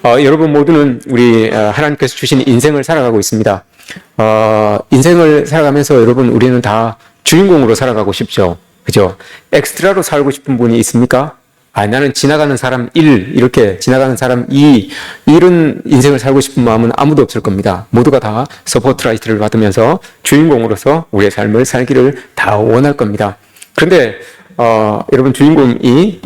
여러분 모두는 우리 하나님께서 주신 인생을 살아가고 있습니다. 인생을 살아가면서 여러분 우리는 다 주인공으로 살아가고 싶죠. 그죠? 엑스트라로 살고 싶은 분이 있습니까? 나는 지나가는 사람 1, 이렇게 지나가는 사람 2, 이런 인생을 살고 싶은 마음은 아무도 없을 겁니다. 모두가 다 서포트라이트를 받으면서 주인공으로서 우리의 삶을 살기를 다 원할 겁니다. 그런데 여러분 주인공이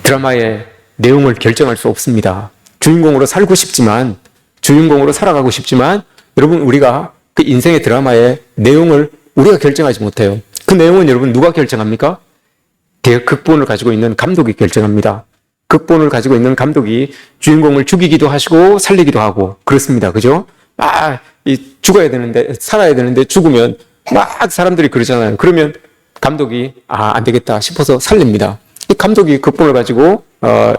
드라마의 내용을 결정할 수 없습니다. 주인공으로 살고 싶지만, 주인공으로 살아가고 싶지만 여러분 우리가 그 인생의 드라마의 내용을 우리가 결정하지 못해요. 그 내용은 여러분 누가 결정합니까? 극본을 가지고 있는 감독이 결정합니다. 극본을 가지고 있는 감독이 주인공을 죽이기도 하시고 살리기도 하고 그렇습니다. 그죠? 죽어야 되는데, 살아야 되는데 죽으면 막 사람들이 그러잖아요. 그러면 감독이 안 되겠다 싶어서 살립니다. 이 감독이 극본을 가지고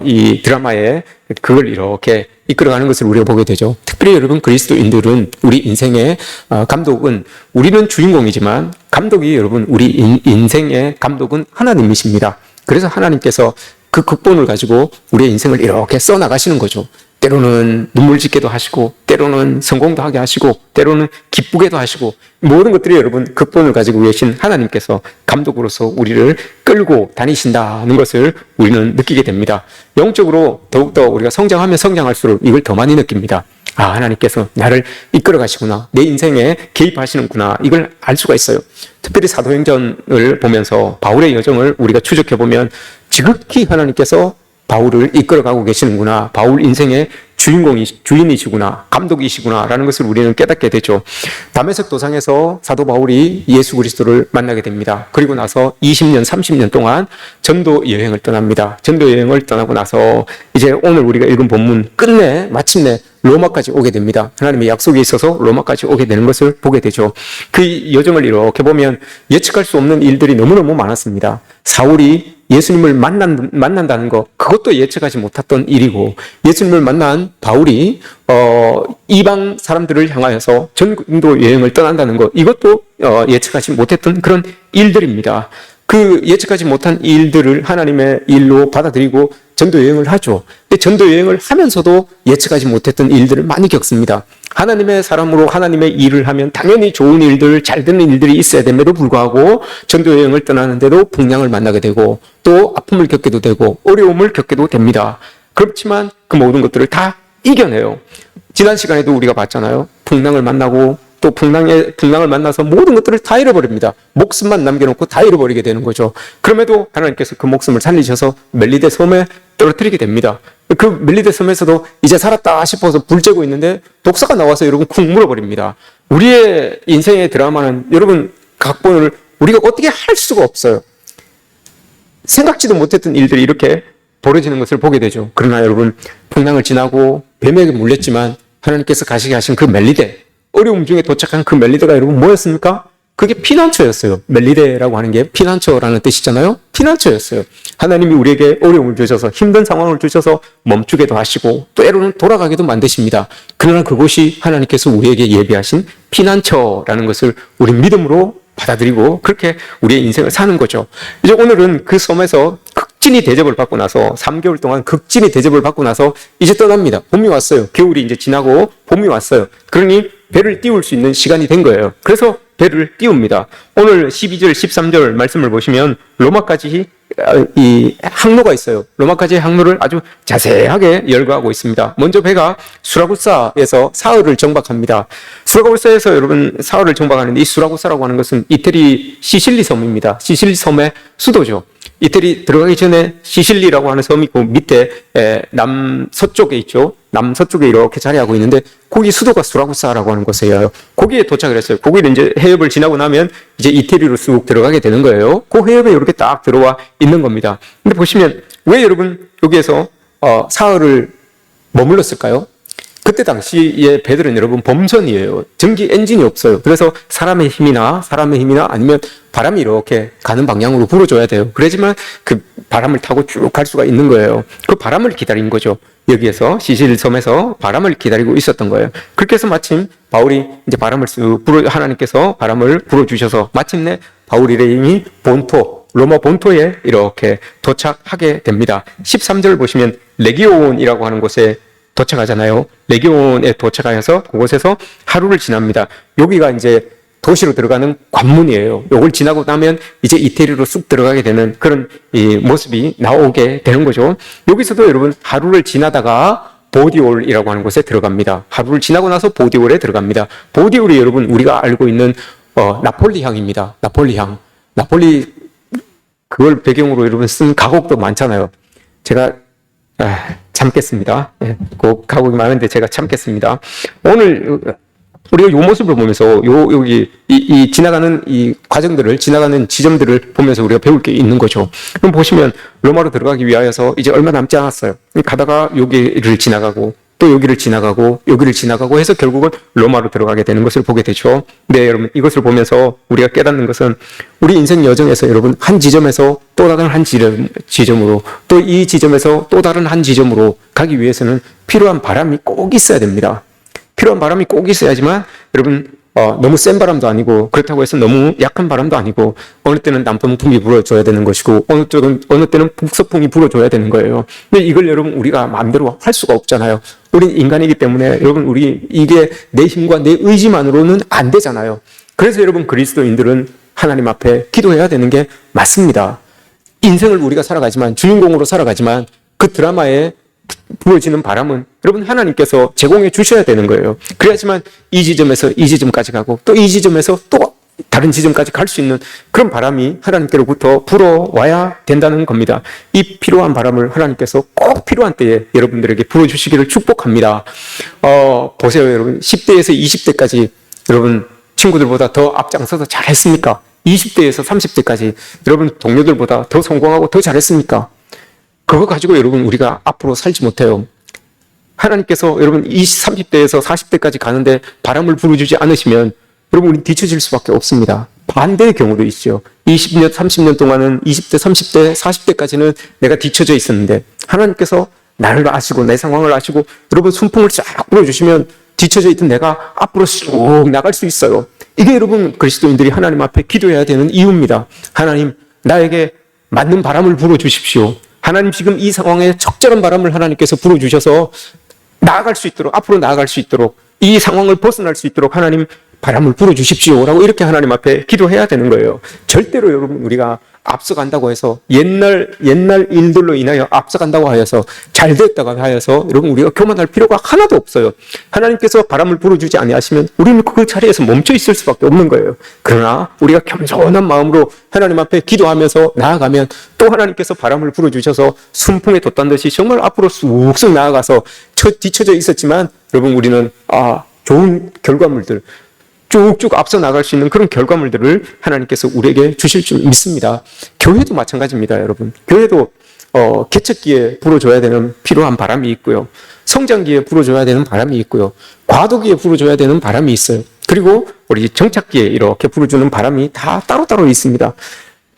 이 드라마에 그걸 이렇게 이끌어가는 것을 우리가 보게 되죠. 특별히 여러분 그리스도인들은 우리 인생의 감독은, 우리는 주인공이지만 감독이 여러분 우리 인생의 감독은 하나님이십니다. 그래서 하나님께서 그 극본을 가지고 우리의 인생을 이렇게 써나가시는 거죠. 때로는 눈물 짓게도 하시고, 때로는 성공도 하게 하시고, 때로는 기쁘게도 하시고, 모든 것들이 여러분 극본을 가지고 계신 하나님께서 감독으로서 우리를 끌고 다니신다는 것을 우리는 느끼게 됩니다. 영적으로 더욱더 우리가 성장하면 성장할수록 이걸 더 많이 느낍니다. 하나님께서 나를 이끌어 가시구나, 내 인생에 개입하시는구나, 이걸 알 수가 있어요. 특별히 사도행전을 보면서 바울의 여정을 우리가 추적해 보면 지극히 하나님께서 바울을 이끌어가고 계시는구나, 바울 인생의 주인이시구나, 감독이시구나 라는 것을 우리는 깨닫게 되죠. 다메섹 도상에서 사도 바울이 예수 그리스도를 만나게 됩니다. 그리고 나서 20년, 30년 동안 전도 여행을 떠납니다. 전도 여행을 떠나고 나서 이제 오늘 우리가 읽은 본문 끝내 마침내 로마까지 오게 됩니다. 하나님의 약속이 있어서 로마까지 오게 되는 것을 보게 되죠. 그 여정을 이렇게 보면 예측할 수 없는 일들이 너무너무 많았습니다. 사울이 예수님을 만난다는 것, 그것도 예측하지 못했던 일이고, 예수님을 만난 바울이 이방 사람들을 향하여서 전도 여행을 떠난다는 것, 이것도 예측하지 못했던 그런 일들입니다. 그 예측하지 못한 일들을 하나님의 일로 받아들이고 전도 여행을 하죠. 근데 전도 여행을 하면서도 예측하지 못했던 일들을 많이 겪습니다. 하나님의 사람으로 하나님의 일을 하면 당연히 좋은 일들, 잘 되는 일들이 있어야 됨에도 불구하고 전도 여행을 떠나는데도 풍랑을 만나게 되고, 또 아픔을 겪게도 되고 어려움을 겪게도 됩니다. 그렇지만 그 모든 것들을 다 이겨내요. 지난 시간에도 우리가 봤잖아요. 풍랑을 만나고 또 풍랑을 만나서 모든 것들을 다 잃어버립니다. 목숨만 남겨놓고 다 잃어버리게 되는 거죠. 그럼에도 하나님께서 그 목숨을 살리셔서 멜리데 섬에 떨어뜨리게 됩니다. 그 멜리데 섬에서도 이제 살았다 싶어서 불 쬐고 있는데 독사가 나와서 여러분 쿵 물어버립니다. 우리의 인생의 드라마는 여러분 각본을 우리가 어떻게 할 수가 없어요. 생각지도 못했던 일들이 이렇게 벌어지는 것을 보게 되죠. 그러나 여러분 풍랑을 지나고 뱀에게 물렸지만 하나님께서 가시게 하신 그 멜리데, 어려움 중에 도착한 그 멜리데가 여러분 뭐였습니까? 그게 피난처였어요. 멜리데라고 하는 게 피난처라는 뜻이잖아요. 피난처였어요. 하나님이 우리에게 어려움을 주셔서, 힘든 상황을 주셔서 멈추게도 하시고 때로는 돌아가게도 만드십니다. 그러나 그곳이 하나님께서 우리에게 예비하신 피난처라는 것을 우리 믿음으로 받아들이고 그렇게 우리의 인생을 사는 거죠. 이제 오늘은 그 섬에서 극진히 대접을 받고 나서 3개월 동안 극진히 대접을 받고 나서 이제 떠납니다. 봄이 왔어요. 겨울이 이제 지나고 봄이 왔어요. 그러니 배를 띄울 수 있는 시간이 된 거예요. 그래서 배를 띄웁니다. 오늘 12절, 13절 말씀을 보시면 로마까지 이 항로가 있어요. 로마까지의 항로를 아주 자세하게 열거하고 있습니다. 먼저 배가 수라구사에서 사흘을 정박합니다. 수라구사에서 여러분 사흘을 정박하는데, 이 수라구사라고 하는 것은 이태리 시실리 섬입니다. 시실리 섬의 수도죠. 이태리 들어가기 전에 시실리라고 하는 섬이 그 밑에 남서쪽에 있죠. 남서쪽에 이렇게 자리하고 있는데 거기 수도가 수라구사라고 하는 곳이에요. 거기에 도착을 했어요. 거기를 이제 해협을 지나고 나면 이제 이태리로 쑥 들어가게 되는 거예요. 그 해협에 이렇게 딱 들어와 있는 겁니다. 근데 보시면 왜 여러분 여기에서 사흘을 머물렀을까요? 그때 당시의 배들은 여러분 범선이에요. 전기 엔진이 없어요. 그래서 사람의 힘이나 아니면 바람이 이렇게 가는 방향으로 불어줘야 돼요. 그러지만 그 바람을 타고 쭉 갈 수가 있는 거예요. 그 바람을 기다린 거죠. 여기에서 시실 섬에서 바람을 기다리고 있었던 거예요. 그렇게 해서 마침 바울이 이제 하나님께서 바람을 불어주셔서 마침내 바울 일행이 로마 본토에 이렇게 도착하게 됩니다. 13절 보시면 레기온이라고 하는 곳에 도착하잖아요. 레기온에 도착하여서 그곳에서 하루를 지납니다. 여기가 이제 도시로 들어가는 관문이에요. 요걸 지나고 나면 이제 이태리로 쑥 들어가게 되는 그런 이 모습이 나오게 되는 거죠. 여기서도 여러분 하루를 지나다가 보디올이라고 하는 곳에 들어갑니다. 하루를 지나고 나서 보디올에 들어갑니다. 보디올이 여러분 우리가 알고 있는 나폴리 향입니다. 나폴리 향. 나폴리 그걸 배경으로 여러분 쓴 가곡도 많잖아요. 제가 참겠습니다. 그 가곡이 많은데 제가 참겠습니다. 오늘 우리가 요 모습을 보면서 여기 이 지나가는 이 과정들을 지나가는 지점들을 보면서 우리가 배울 게 있는 거죠. 그럼 보시면 로마로 들어가기 위하여서 이제 얼마 남지 않았어요. 가다가 여기를 지나가고 또 여기를 지나가고 여기를 지나가고 해서 결국은 로마로 들어가게 되는 것을 보게 되죠. 네, 여러분 이것을 보면서 우리가 깨닫는 것은 우리 인생 여정에서 여러분 한 지점에서 또 다른 한 지점으로 또 이 지점에서 또 다른 한 지점으로 가기 위해서는 필요한 바람이 꼭 있어야 됩니다. 필요한 바람이 꼭 있어야지만 여러분 너무 센 바람도 아니고 그렇다고 해서 너무 약한 바람도 아니고 어느 때는 남풍이 불어줘야 되는 것이고 어느 때는 북서풍이 불어줘야 되는 거예요. 근데 이걸 여러분 우리가 마음대로 할 수가 없잖아요. 우린 인간이기 때문에 여러분 우리 이게 내 힘과 내 의지만으로는 안 되잖아요. 그래서 여러분 그리스도인들은 하나님 앞에 기도해야 되는 게 맞습니다. 인생을 우리가 살아가지만 주인공으로 살아가지만 그 드라마에 부어지는 바람은 여러분 하나님께서 제공해 주셔야 되는 거예요. 그래야지만 이 지점에서 이 지점까지 가고 또 이 지점에서 또 다른 지점까지 갈 수 있는 그런 바람이 하나님께로부터 불어와야 된다는 겁니다. 이 필요한 바람을 하나님께서 꼭 필요한 때에 여러분들에게 불어주시기를 축복합니다. 보세요 여러분 10대에서 20대까지 여러분 친구들보다 더 앞장서서 잘했습니까? 20대에서 30대까지 여러분 동료들보다 더 성공하고 더 잘했습니까? 그거 가지고 여러분 우리가 앞으로 살지 못해요. 하나님께서 여러분 20, 30대에서 40대까지 가는데 바람을 불어주지 않으시면 여러분 우리 뒤처질 수밖에 없습니다. 반대의 경우도 있죠. 20년, 30년 동안은 20대, 30대, 40대까지는 내가 뒤처져 있었는데 하나님께서 나를 아시고 내 상황을 아시고 여러분 순풍을 쫙 불어주시면 뒤처져 있던 내가 앞으로 쑥 나갈 수 있어요. 이게 여러분 그리스도인들이 하나님 앞에 기도해야 되는 이유입니다. 하나님 나에게 맞는 바람을 불어주십시오. 하나님 지금 이 상황에 적절한 바람을 하나님께서 불어주셔서 나아갈 수 있도록 앞으로 나아갈 수 있도록 이 상황을 벗어날 수 있도록 하나님 바람을 불어주십시오라고 이렇게 하나님 앞에 기도해야 되는 거예요. 절대로 여러분 우리가 앞서간다고 해서 옛날 일들로 인하여 앞서간다고 하여서 잘 됐다고 하여서 여러분 우리가 교만할 필요가 하나도 없어요. 하나님께서 바람을 불어주지 아니하시면 우리는 그 자리에서 멈춰 있을 수밖에 없는 거예요. 그러나 우리가 겸손한 마음으로 하나님 앞에 기도하면서 나아가면 또 하나님께서 바람을 불어주셔서 순풍에 돛단 듯이 정말 앞으로 쑥쑥 나아가서 뒤쳐져 있었지만 여러분 우리는 좋은 결과물들 쭉쭉 앞서 나갈 수 있는 그런 결과물들을 하나님께서 우리에게 주실 줄 믿습니다. 교회도 마찬가지입니다, 여러분. 교회도 개척기에 불어줘야 되는 필요한 바람이 있고요. 성장기에 불어줘야 되는 바람이 있고요. 과도기에 불어줘야 되는 바람이 있어요. 그리고 우리 정착기에 이렇게 불어주는 바람이 다 따로따로 있습니다.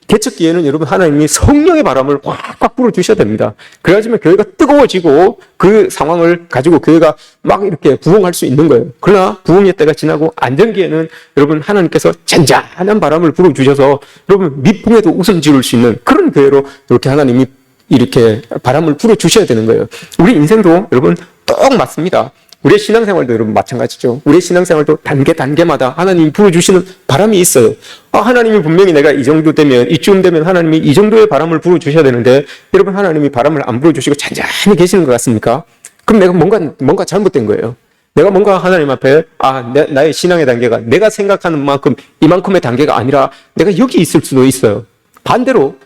개척기에는 여러분 하나님이 성령의 바람을 확확 불어주셔야 됩니다. 그래야지만 교회가 뜨거워지고 그 상황을 가지고 교회가 막 이렇게 부흥할 수 있는 거예요. 그러나 부흥의 때가 지나고 안정기에는 여러분 하나님께서 잔잔한 바람을 불어주셔서 여러분 밑풍에도 웃음 지을 수 있는 그런 교회로 이렇게 하나님이 이렇게 바람을 불어주셔야 되는 거예요. 우리 인생도 여러분 똑 맞습니다. 우리의 신앙생활도 여러분 마찬가지죠. 우리의 신앙생활도 단계마다 하나님이 불어주시는 바람이 있어요. 하나님이 분명히 내가 이 정도 되면 이쯤 되면 하나님이 이 정도의 바람을 불어주셔야 되는데 여러분 하나님이 바람을 안 불어주시고 잔잔히 계시는 것 같습니까? 그럼 내가 뭔가 잘못된 거예요. 내가 뭔가 하나님 앞에 나의 신앙의 단계가 내가 생각하는 만큼 이만큼의 단계가 아니라 내가 여기 있을 수도 있어요. 반대로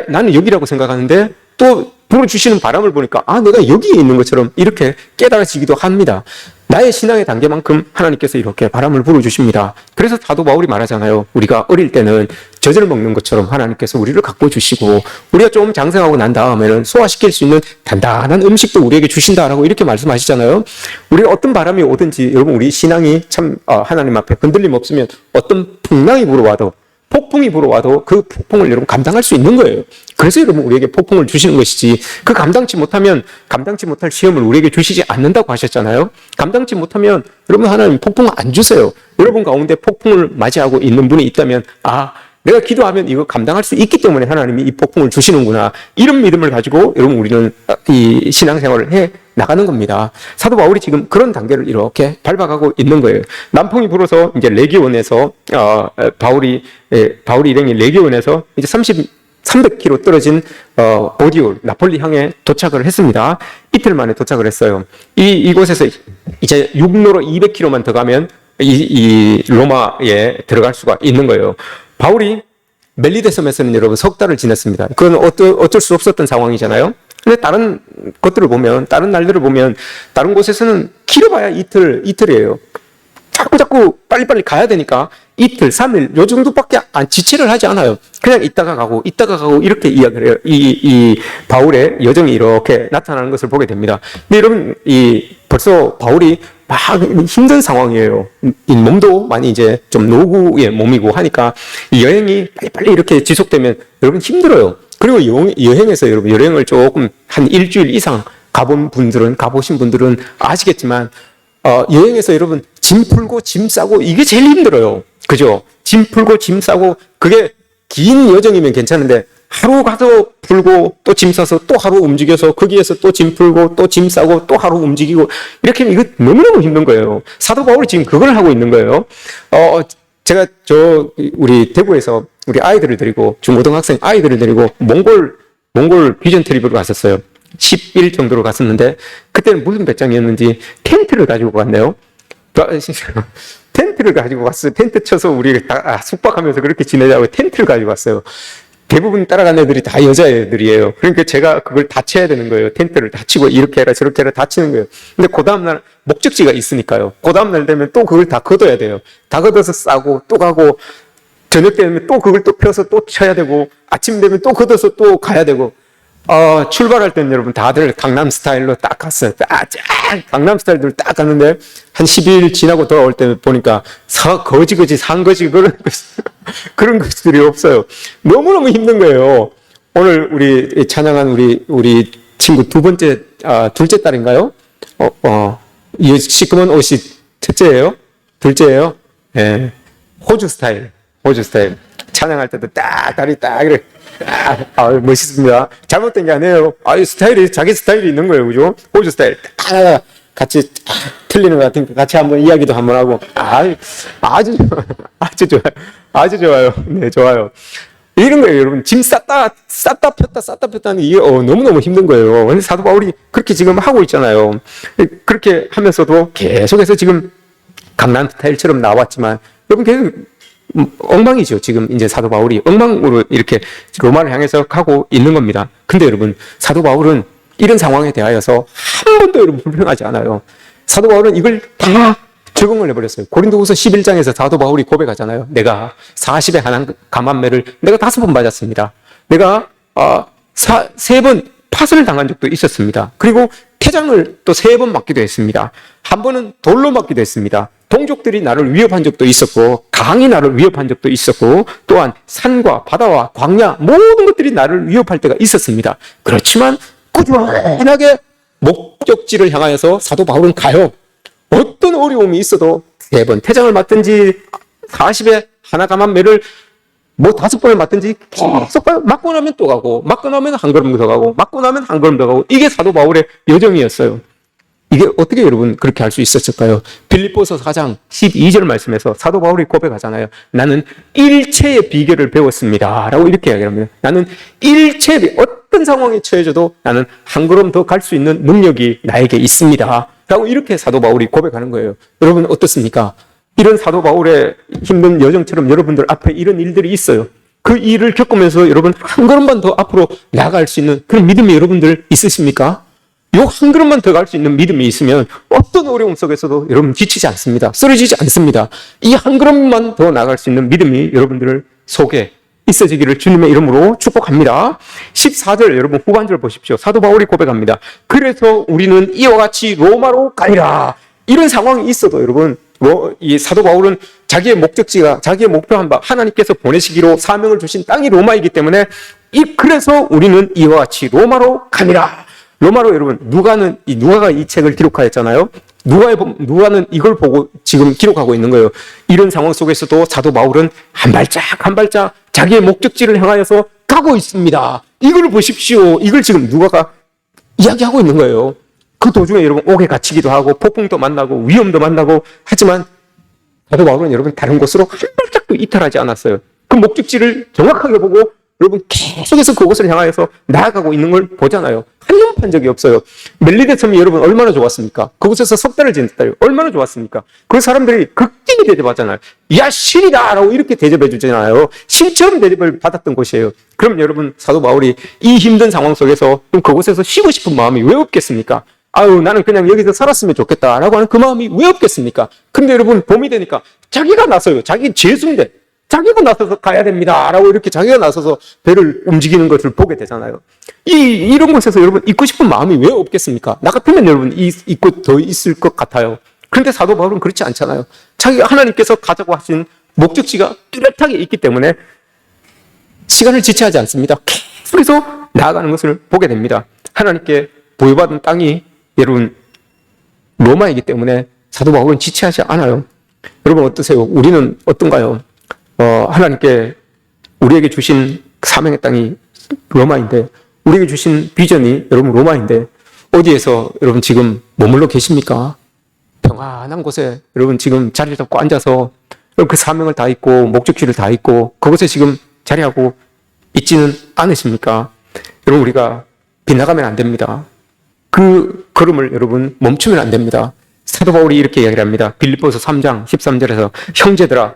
나는 여기라고 생각하는데 또 불어주시는 바람을 보니까 내가 여기에 있는 것처럼 이렇게 깨달아지기도 합니다. 나의 신앙의 단계만큼 하나님께서 이렇게 바람을 불어주십니다. 그래서 사도 바울이 말하잖아요. 우리가 어릴 때는 젖을 먹는 것처럼 하나님께서 우리를 갖고 주시고 우리가 좀 장성하고 난 다음에는 소화시킬 수 있는 단단한 음식도 우리에게 주신다라고 이렇게 말씀하시잖아요. 우리가 어떤 바람이 오든지 여러분 우리 신앙이 참 하나님 앞에 흔들림 없으면 어떤 풍랑이 불어와도 폭풍이 불어와도 그 폭풍을 여러분 감당할 수 있는 거예요. 그래서 여러분 우리에게 폭풍을 주시는 것이지 그 감당치 못할 시험을 우리에게 주시지 않는다고 하셨잖아요. 감당치 못하면 여러분 하나님 폭풍을 안 주세요. 여러분 가운데 폭풍을 맞이하고 있는 분이 있다면 내가 기도하면 이거 감당할 수 있기 때문에 하나님이 이 폭풍을 주시는구나. 이런 믿음을 가지고 여러분 우리는 이 신앙생활을 해 나가는 겁니다. 사도 바울이 지금 그런 단계를 이렇게 밟아가고 있는 거예요. 남풍이 불어서 이제 레기온에서 바울이 일행이 레기온에서 이제 300km 떨어진 보디올 나폴리 향에 도착을 했습니다. 이틀 만에 도착을 했어요. 이곳에서 이제 육로로 200km만 더 가면 이 로마에 들어갈 수가 있는 거예요. 바울이 멜리데 섬에서는 여러분 석 달을 지냈습니다. 그건 어쩔 수 없었던 상황이잖아요. 근데 다른 것들을 보면, 다른 날들을 보면, 다른 곳에서는 길어봐야 이틀이에요. 자꾸 빨리빨리 가야 되니까 이틀, 3일, 요 정도밖에 지체를 하지 않아요. 그냥 있다가 가고, 이렇게 이야기를 해요. 이 바울의 여정이 이렇게 나타나는 것을 보게 됩니다. 근데 여러분, 벌써 바울이 막 힘든 상황이에요. 이 몸도 많이 이제 좀 노후의 몸이고 하니까 이 여행이 빨리 이렇게 지속되면 여러분 힘들어요. 그리고 여행에서 여러분 여행을 조금 한 일주일 이상 가보신 분들은 아시겠지만 여행에서 여러분 짐 풀고 짐 싸고 이게 제일 힘들어요. 그죠? 짐 풀고 짐 싸고 그게 긴 여정이면 괜찮은데 하루 가서 풀고 또 짐 싸서 또 하루 움직여서 거기에서 또 짐 풀고 또 짐 싸고 또 하루 움직이고 이렇게 하면 이거 너무너무 힘든 거예요. 사도 바울이 지금 그걸 하고 있는 거예요. 제가 우리 대구에서 우리 아이들을 데리고 중고등학생 아이들을 데리고 몽골 비전 트립으로 갔었어요. 10일 정도로 갔었는데 그때는 무슨 배짱이었는지 텐트를 가지고 갔네요. 텐트를 가지고 갔어요. 텐트 쳐서 우리 숙박하면서 그렇게 지내자고 텐트를 가지고 갔어요. 대부분 따라간 애들이 다 여자애들이에요. 그러니까 제가 그걸 다 쳐야 되는 거예요. 텐트를 다 치고 이렇게 해라 저렇게 해라 다 치는 거예요. 근데 그 다음날 목적지가 있으니까요. 그 다음날 되면 또 그걸 다 걷어야 돼요. 다 걷어서 싸고 또 가고 저녁 되면 또 그걸 또 펴서 또 쳐야 되고 아침 되면 또 걷어서 또 가야 되고 출발할 때는 여러분 다들 강남 스타일로 딱 갔어요. 강남 스타일로 딱 갔는데 한 12일 지나고 돌아올 때 보니까 거지거지 산거지 그런 것들이 없어요. 너무너무 힘든 거예요. 오늘 우리 찬양한 우리 친구 둘째 딸인가요? 이 시커먼 옷이 첫째예요? 둘째예요? 예. 호주 스타일. 찬양할 때도 딱 다리 딱 이렇게 멋있습니다. 잘못된 게 아니에요. 자기 스타일이 있는 거예요. 그죠? 호주 스타일. 같이 틀리는 것 같으니까 같이 한번 이야기도 한번 하고. 아주 좋아요. 네, 좋아요. 이런 거예요, 여러분. 짐 쌌다 폈다 하는 게 이게 너무너무 힘든 거예요. 근데 사도 바울이 그렇게 지금 하고 있잖아요. 그렇게 하면서도 계속해서 지금 강남 스타일처럼 나왔지만 여러분 계속 엉망이죠. 지금 이제 사도 바울이 엉망으로 이렇게 로마를 향해서 가고 있는 겁니다. 근데 여러분 사도 바울은 이런 상황에 대하여서 한 번도 여러분 불평하지 않아요. 사도 바울은 이걸 다 적응을 해버렸어요. 고린도후서 11장에서 사도 바울이 고백하잖아요. 내가 40의 한 감한매를 내가 5번 맞았습니다. 내가 3번 파선을 당한 적도 있었습니다. 그리고 태장을 또 3번 맞기도 했습니다. 한 번은 돌로 맞기도 했습니다. 동족들이 나를 위협한 적도 있었고 강이 나를 위협한 적도 있었고 또한 산과 바다와 광야 모든 것들이 나를 위협할 때가 있었습니다. 그렇지만 꾸준하게 목적지를 향하여서 사도 바울은 가요. 어떤 어려움이 있어도 3번 태장을 맞든지 40에 하나 감한 매를 5번을 맞든지 계속 맞고 나면 또 가고 맞고 나면 한 걸음 더 가고 맞고 나면 한 걸음 더 가고 이게 사도 바울의 여정이었어요. 이게 어떻게 여러분 그렇게 할 수 있었을까요? 빌립보서 4장 12절 말씀에서 사도 바울이 고백하잖아요. 나는 일체의 비결을 배웠습니다. 라고 이렇게 이야기합니다. 나는 어떤 상황에 처해져도 나는 한 걸음 더 갈 수 있는 능력이 나에게 있습니다. 라고 이렇게 사도 바울이 고백하는 거예요. 여러분 어떻습니까? 이런 사도 바울의 힘든 여정처럼 여러분들 앞에 이런 일들이 있어요. 그 일을 겪으면서 여러분 한 걸음만 더 앞으로 나아갈 수 있는 그런 믿음이 여러분들 있으십니까? 요 한 걸음만 더 갈 수 있는 믿음이 있으면 어떤 어려움 속에서도 여러분 지치지 않습니다. 쓰러지지 않습니다. 이 한 걸음만 더 나아갈 수 있는 믿음이 여러분들 속에 있어지기를 주님의 이름으로 축복합니다. 14절 여러분 후반절 보십시오. 사도 바울이 고백합니다. 그래서 우리는 이와 같이 로마로 가리라. 이런 상황이 있어도 여러분 이 사도 바울은 자기의 목적지가 자기의 목표한 바 하나님께서 보내시기로 사명을 주신 땅이 로마이기 때문에 그래서 우리는 이와 같이 로마로 가니라. 로마로 여러분 누가가 이 책을 기록하였잖아요. 누가는 이걸 보고 지금 기록하고 있는 거예요. 이런 상황 속에서도 사도 바울은 한 발짝 자기의 목적지를 향하여서 가고 있습니다. 이걸 보십시오. 이걸 지금 누가가 이야기하고 있는 거예요. 그 도중에 여러분 옥에 갇히기도 하고 폭풍도 만나고 위험도 만나고 하지만 사도 바울은 여러분 다른 곳으로 한 발짝도 이탈하지 않았어요. 그 목적지를 정확하게 보고 여러분 계속해서 그곳을 향하여서 나아가고 있는 걸 보잖아요. 한눈판 적이 없어요. 멜리데 섬이 여러분 얼마나 좋았습니까? 그곳에서 석 달을 지냈다요. 얼마나 좋았습니까? 그 사람들이 극진히 대접하잖아요. 야, 신이다! 라고 이렇게 대접해 주잖아요. 신처럼 대접을 받았던 곳이에요. 그럼 여러분 사도 바울이 이 힘든 상황 속에서 좀 그곳에서 쉬고 싶은 마음이 왜 없겠습니까? 아유, 나는 그냥 여기서 살았으면 좋겠다라고 하는 그 마음이 왜 없겠습니까? 근데 여러분 봄이 되니까 자기가 나서요. 자기 죄수인데 자기가 나서서 가야 됩니다. 라고 이렇게 자기가 나서서 배를 움직이는 것을 보게 되잖아요. 이런 곳에서 여러분 있고 싶은 마음이 왜 없겠습니까? 나 같으면 여러분 있고 더 있을 것 같아요. 그런데 사도 바울은 그렇지 않잖아요. 자기가 하나님께서 가자고 하신 목적지가 뚜렷하게 있기 때문에 시간을 지체하지 않습니다. 계속해서 나아가는 것을 보게 됩니다. 하나님께 보여받은 땅이 여러분 로마이기 때문에 사도 바울은 지체하지 않아요. 여러분 어떠세요? 우리는 어떤가요? 하나님께 우리에게 주신 사명의 땅이 로마인데 우리에게 주신 비전이 여러분 로마인데 어디에서 여러분 지금 머물러 계십니까? 평안한 곳에 여러분 지금 자리를 잡고 앉아서 그 사명을 다 잊고 목적지를 다 잊고 그곳에 지금 자리하고 있지는 않으십니까? 여러분 우리가 빗나가면 안 됩니다. 그 걸음을 여러분 멈추면 안 됩니다. 사도 바울이 이렇게 이야기를 합니다. 빌립보서 3장 13절에서 형제들아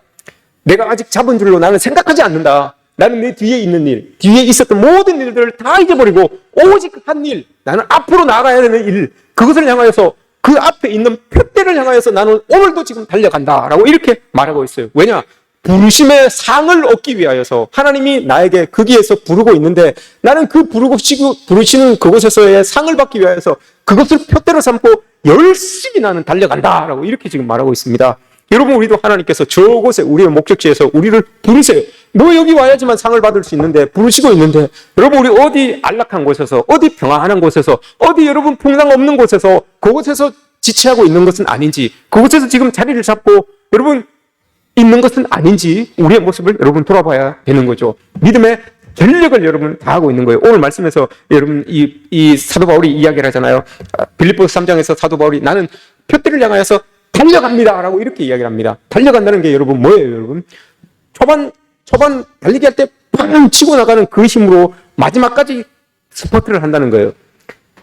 내가 아직 잡은 줄로 나는 생각하지 않는다. 나는 내 뒤에 있는 일, 뒤에 있었던 모든 일들을 다 잊어버리고 오직 한 일, 나는 앞으로 나아가야 되는 일, 그것을 향하여서 그 앞에 있는 표대를 향하여서 나는 오늘도 지금 달려간다라고 이렇게 말하고 있어요. 왜냐? 부르심의 상을 얻기 위하여서 하나님이 나에게 거기에서 부르고 있는데 나는 그 부르시는 그곳에서의 상을 받기 위하여서 그것을 표대로 삼고 열심히 나는 달려간다라고 이렇게 지금 말하고 있습니다. 여러분 우리도 하나님께서 저곳에 우리의 목적지에서 우리를 부르세요. 너 여기 와야지만 상을 받을 수 있는데 부르시고 있는데 여러분 우리 어디 안락한 곳에서 어디 평안한 곳에서 어디 여러분 풍랑 없는 곳에서 그곳에서 지체하고 있는 것은 아닌지 그곳에서 지금 자리를 잡고 여러분 있는 것은 아닌지 우리의 모습을 여러분 돌아봐야 되는 거죠. 믿음의 전력을 여러분 다하고 있는 거예요. 오늘 말씀에서 여러분 이 사도 바울이 이야기를 하잖아요. 빌립보서 3장에서 사도 바울이 나는 표대를 향하여서 달려갑니다 라고 이렇게 이야기를 합니다. 달려간다는 게 여러분 뭐예요 여러분? 초반 달리기 할 때 빵 치고 나가는 그 힘으로 마지막까지 스퍼트를 한다는 거예요.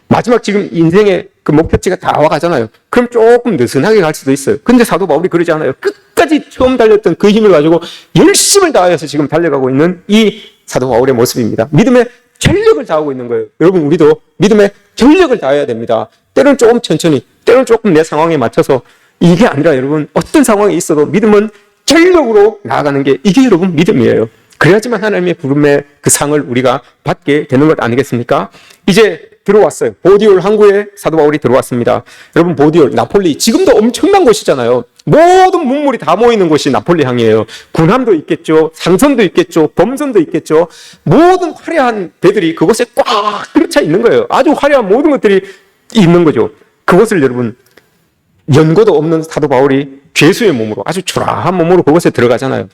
마지막 지금 인생의 그 목표치가 다 와가잖아요. 그럼 조금 느슨하게 갈 수도 있어요. 근데 사도 바울이 그러지 않아요. 끝까지 처음 달렸던 그 힘을 가지고 열심을 다하여서 지금 달려가고 있는 이 사도 바울의 모습입니다. 믿음의 전력을 다하고 있는 거예요. 여러분 우리도 믿음의 전력을 다해야 됩니다. 때로는 조금 천천히, 때로는 조금 내 상황에 맞춰서 이게 아니라 여러분 어떤 상황이 있어도 믿음은 전력으로 나아가는 게 이게 여러분 믿음이에요. 그래야지만 하나님의 부름의 그 상을 우리가 받게 되는 것 아니겠습니까? 이제 들어왔어요. 보디올 항구에 사도 바울이 들어왔습니다. 여러분 보디올, 나폴리 지금도 엄청난 곳이잖아요. 모든 문물이 다 모이는 곳이 나폴리 항이에요. 군함도 있겠죠. 상선도 있겠죠. 범선도 있겠죠. 모든 화려한 배들이 그곳에 꽉 들어차 있는 거예요. 아주 화려한 모든 것들이 있는 거죠. 그것을 여러분 연고도 없는 사도 바울이 죄수의 몸으로 아주 초라한 몸으로 그곳에 들어가잖아요.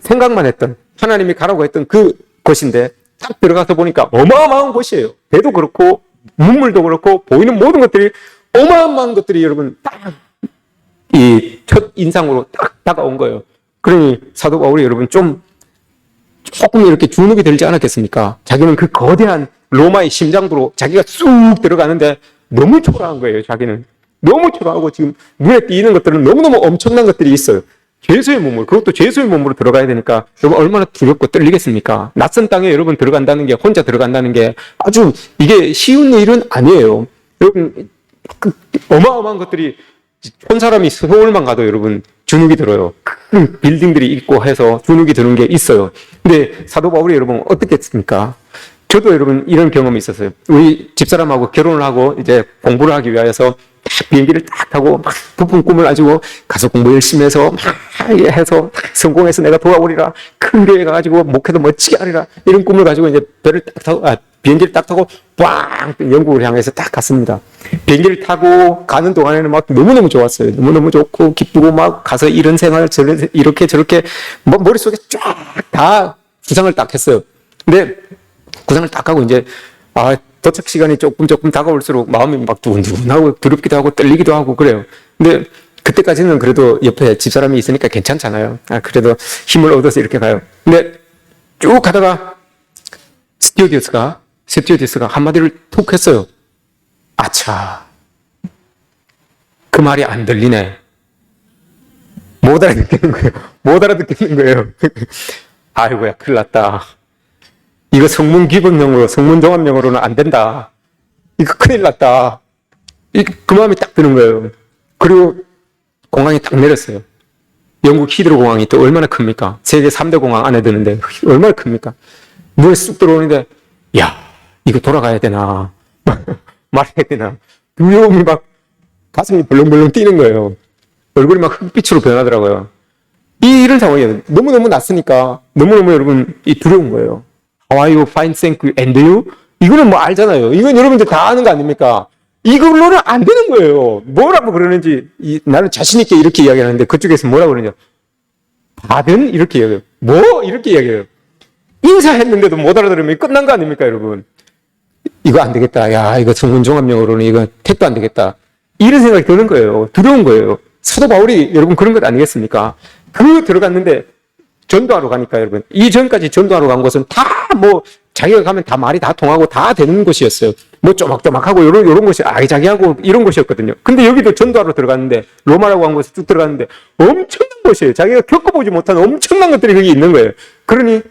생각만 했던 하나님이 가라고 했던 그 곳인데 딱 들어가서 보니까 어마어마한 곳이에요. 배도 그렇고 문물도 그렇고 보이는 모든 것들이 어마어마한 것들이 여러분 딱 이 첫 인상으로 딱 다가온 거예요. 그러니 사도 바울이 여러분 조금 이렇게 주눅이 들지 않았겠습니까? 자기는 그 거대한 로마의 심장부로 자기가 쑥 들어가는데 너무 초라한 거예요. 자기는 너무 초라하고 지금 눈에 띄는 것들은 너무너무 엄청난 것들이 있어요. 죄수의 몸으로, 그것도 죄수의 몸으로 들어가야 되니까 여러분 얼마나 두렵고 떨리겠습니까? 낯선 땅에 여러분 들어간다는 게, 혼자 들어간다는 게 아주 이게 쉬운 일은 아니에요. 여러분 어마어마한 것들이 혼 사람이 서울만 가도 여러분 주눅이 들어요. 큰 빌딩들이 있고 해서 주눅이 드는 게 있어요. 근데 사도 바울이 여러분 어떻게 했습니까? 저도 여러분 이런 경험이 있었어요. 우리 집사람하고 결혼을 하고 이제 공부를 하기 위해서 딱 비행기를 딱 타고 막 부푼 꿈을 가지고 가서 공부 열심히 해서 막 해서 성공해서 내가 돌아오리라, 큰 교회 가가지고 목회도 멋지게 하리라, 이런 꿈을 가지고 이제 비행기를 딱 타고 빵 영국을 향해서 딱 갔습니다. 비행기를 타고 가는 동안에는 막 너무너무 좋았어요. 너무너무 좋고 기쁘고 막 가서 이런 생활 이렇게 저렇게 머릿속에 쫙 다 구상을 딱 했어요. 근데 구상을 딱 하고 이제 도착 시간이 조금 다가올수록 마음이 막 두근두근하고 두렵기도 하고 떨리기도 하고 그래요. 근데 그때까지는 그래도 옆에 집사람이 있으니까 괜찮잖아요. 그래도 힘을 얻어서 이렇게 가요. 근데 쭉 가다가 스튜어디스가 한마디를 툭 했어요. 아차. 그 말이 안 들리네. 못 알아듣겠는 거예요. 아이고야, 큰일 났다. 이거 성문 기본형으로, 성문 종합형으로는 안 된다. 이거 큰일 났다. 그 마음이 딱 드는 거예요. 그리고 공항에 딱 내렸어요. 영국 히드로 공항이 또 얼마나 큽니까? 세계 3대 공항 안에 드는데 얼마나 큽니까? 물에 쑥 들어오는데, 야, 이거 돌아가야 되나? 말해야 되나? 두려움이 막 가슴이 벌렁벌렁 뛰는 거예요. 얼굴이 막 흑빛으로 변하더라고요. 이런 상황이에요. 너무너무 낯으니까 너무너무 여러분 두려운 거예요. How are you? Fine, thank you. And you? 이거는 뭐 알잖아요. 이건 여러분들 다 아는 거 아닙니까? 이걸로는 안 되는 거예요. 뭐라고 그러는지 나는 자신 있게 이렇게 이야기하는데 그쪽에서 뭐라고 그러냐? 받은? 이렇게 이야기해요. 뭐? 이렇게 이야기해요. 인사했는데도 못 알아들으면 끝난 거 아닙니까, 여러분? 이거 안 되겠다. 야, 이거 성문종합용어로는 이거 택도 안 되겠다. 이런 생각이 드는 거예요. 두려운 거예요. 사도 바울이 여러분 그런 것 아니겠습니까? 들어갔는데 전도하러 가니까 여러분 이전까지 전도하러 간 곳은 다 뭐 자기가 가면 다 말이 다 통하고 다 되는 곳이었어요. 뭐 쪼막쪼막하고 요런 곳이 아기자기하고 이런 곳이었거든요. 근데 여기도 전도하러 들어갔는데 로마라고 한 곳에 쭉 들어갔는데 엄청난 곳이에요. 자기가 겪어보지 못한 엄청난 것들이 거기 있는 거예요. 그러니